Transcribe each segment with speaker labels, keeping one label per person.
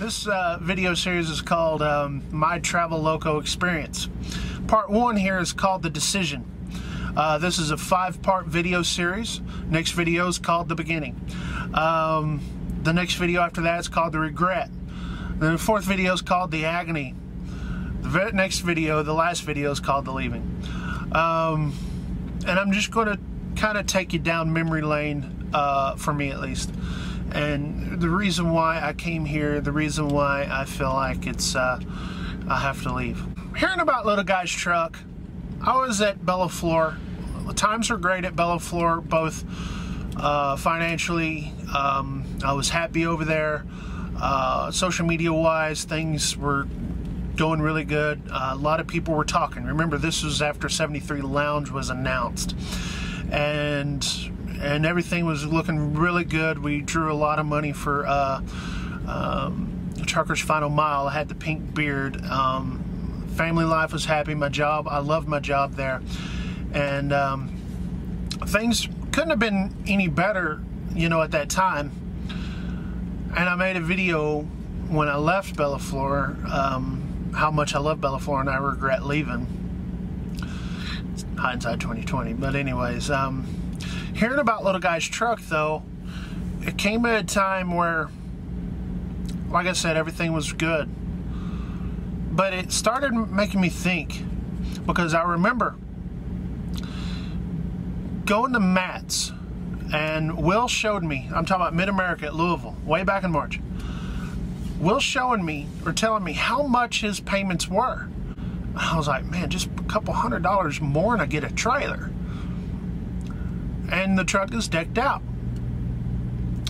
Speaker 1: This video series is called My Traveloko Experience. Part 1 here is called The Decision. This is a 5-part video series. Next video is called The Beginning. The next video after that is called The Regret. Then the 4th video is called The Agony. The next video, the last video, is called The Leaving. And I'm just going to kind of take you down memory lane, for me at least. And the reason why I came here, the reason why I feel like it's, I have to leave. Hearing about Little Guy's Truck, I was at Bellaflor. Times were great at Bellaflor, both financially. I was happy over there. Social media wise, things were going really good. A lot of people were talking. Remember, this was after 73 Lounge was announced. And everything was looking really good. We drew a lot of money for Trucker's Final Mile. I had the pink beard. Family life was happy. My job, I loved my job there. And things couldn't have been any better, you know, at that time. And I made a video when I left Bellaflor, how much I love Bellaflor and I regret leaving. Hindsight 2020. But anyways, hearing about Little Guy's Truck, though, it came at a time where, like I said, everything was good. But it started making me think, because I remember going to Matt's, and Will showed me, I'm talking about Mid-America at Louisville, way back in March. Will showing me, or telling me how much his payments were. I was like, man, just a couple $100 more and I get a trailer. And the truck is decked out.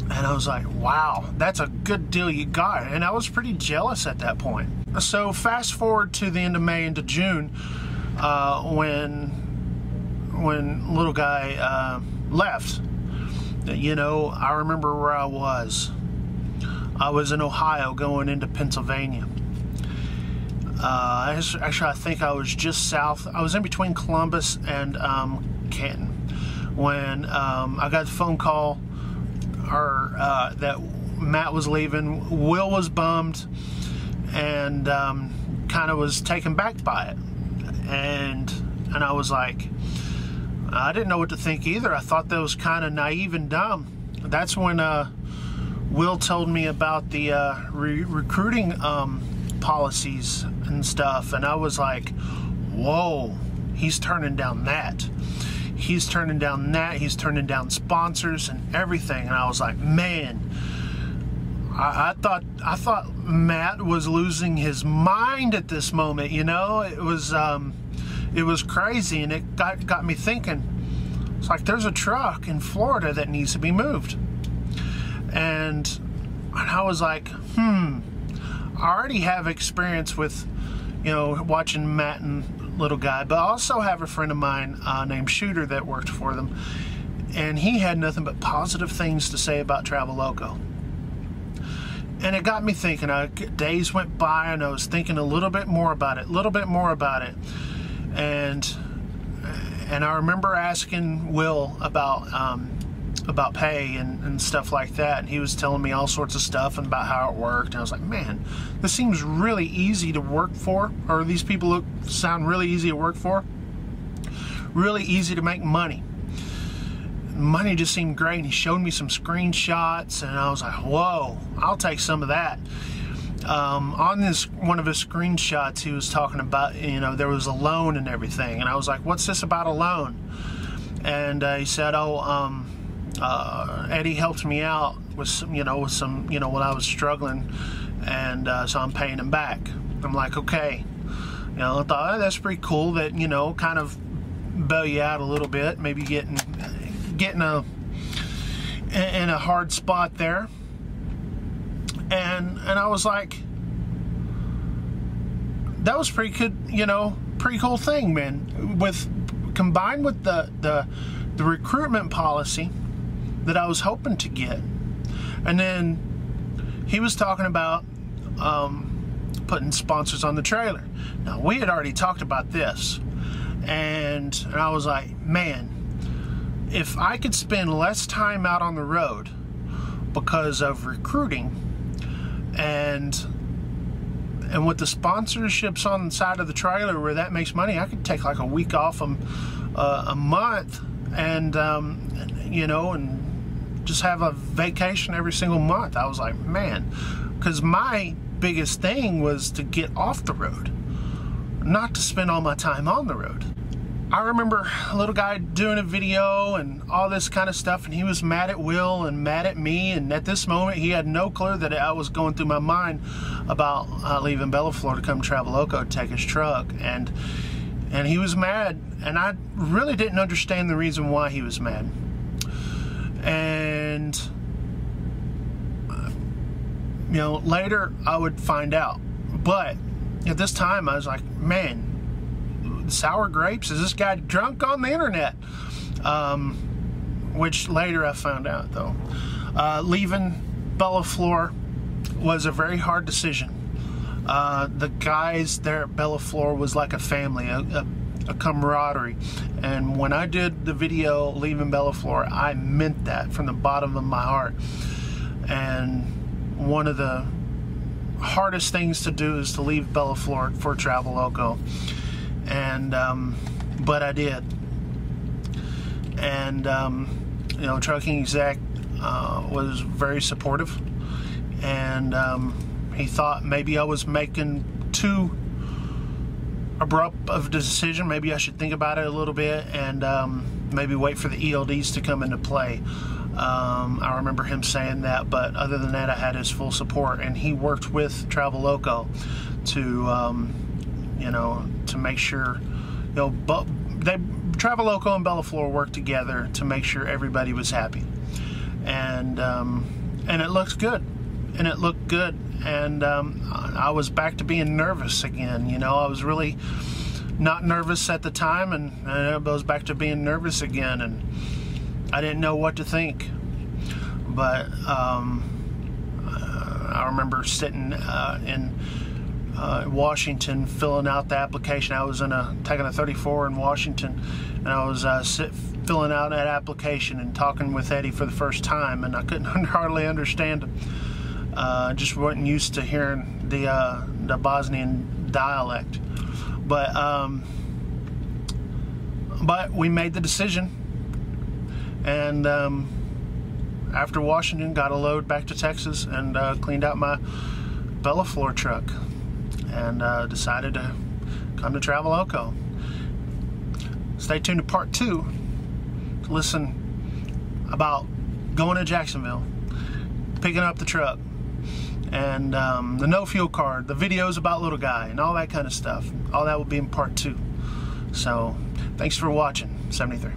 Speaker 1: And I was like, wow, that's a good deal you got. And I was pretty jealous at that point. So fast forward to the end of May into June, when Little Guy left. You know, I remember where I was. I was in Ohio going into Pennsylvania. Actually, I think I was just south. I was in between Columbus and Canton when I got the phone call that Matt was leaving. Will was bummed and kind of was taken back by it. And I was like, I didn't know what to think either. I thought that was kind of naive and dumb. That's when Will told me about the recruiting policies and stuff, and I was like, whoa, he's turning down that. He's turning down that. He's turning down sponsors and everything. And I was like, man, I thought Matt was losing his mind at this moment. You know, it was crazy, and it got me thinking. It's like, there's a truck in Florida that needs to be moved. And I was like, I already have experience with, you know, watching Matt and Little Guy, but I also have a friend of mine named Shooter that worked for them, and he had nothing but positive things to say about Traveloko. And it got me thinking. Days went by, and I was thinking a little bit more about it, and I remember asking Will about pay and stuff like that, and he was telling me all sorts of stuff and about how it worked, and I was like, man, this seems really easy to work for, or these people sound really easy to work for, really easy to make money. Money just seemed great, and he showed me some screenshots, and I was like, whoa, I'll take some of that. On one of his screenshots, he was talking about, you know, there was a loan and everything, and I was like, what's this about a loan? And he said, oh, Eddie helped me out with some, when I was struggling, and so I'm paying him back. I'm like, okay. You know, I thought, oh, that's pretty cool that, you know, kind of bail you out a little bit, maybe getting in a hard spot there. And I was like, that was pretty good, you know, pretty cool thing, man. Combined with the recruitment policy that I was hoping to get. And then he was talking about putting sponsors on the trailer. Now, we had already talked about this, and I was like, man, if I could spend less time out on the road because of recruiting And with the sponsorships on the side of the trailer where that makes money, I could take like a week off a month, and you know, and just have a vacation every single month. I was like, man, because my biggest thing was to get off the road, not to spend all my time on the road. I remember a little guy doing a video and all this kind of stuff, and he was mad at Will and mad at me, and at this moment he had no clue that I was going through my mind about leaving Bellaflor to come to Traveloko to take his truck, and he was mad, and I really didn't understand the reason why he was mad. And you know, later I would find out, but at this time I was like, man, sour grapes, is this guy drunk on the internet? Which later I found out, though. Leaving Bellaflor was a very hard decision. The guys there at Bellaflor was like a family, a camaraderie, and when I did the video leaving Bellaflor, I meant that from the bottom of my heart. And one of the hardest things to do is to leave Bellaflor for Traveloko. And but I did. And you know, trucking exec was very supportive, and he thought maybe I was making too abrupt of a decision. Maybe I should think about it a little bit, and maybe wait for the ELDs to come into play. I remember him saying that, but other than that, I had his full support, and he worked with Traveloko to you know, to make sure, you know, Traveloko and Bellaflor worked together to make sure everybody was happy, and it looked good, and I was back to being nervous again. You know, I was really not nervous at the time, and I was back to being nervous again, and I didn't know what to think. But I remember sitting in Washington filling out the application. I was taking a 34 in Washington, and I was filling out that application and talking with Eddie for the first time, and I couldn't hardly understand him. Just wasn't used to hearing the Bosnian dialect, but we made the decision, and after Washington, got a load back to Texas and cleaned out my Bellaflor truck, and decided to come to Traveloko. Stay tuned to part 2 to listen about going to Jacksonville, picking up the truck, and the no fuel card, the videos about little guy, and all that kind of stuff. All that will be in part 2. So thanks for watching. 73.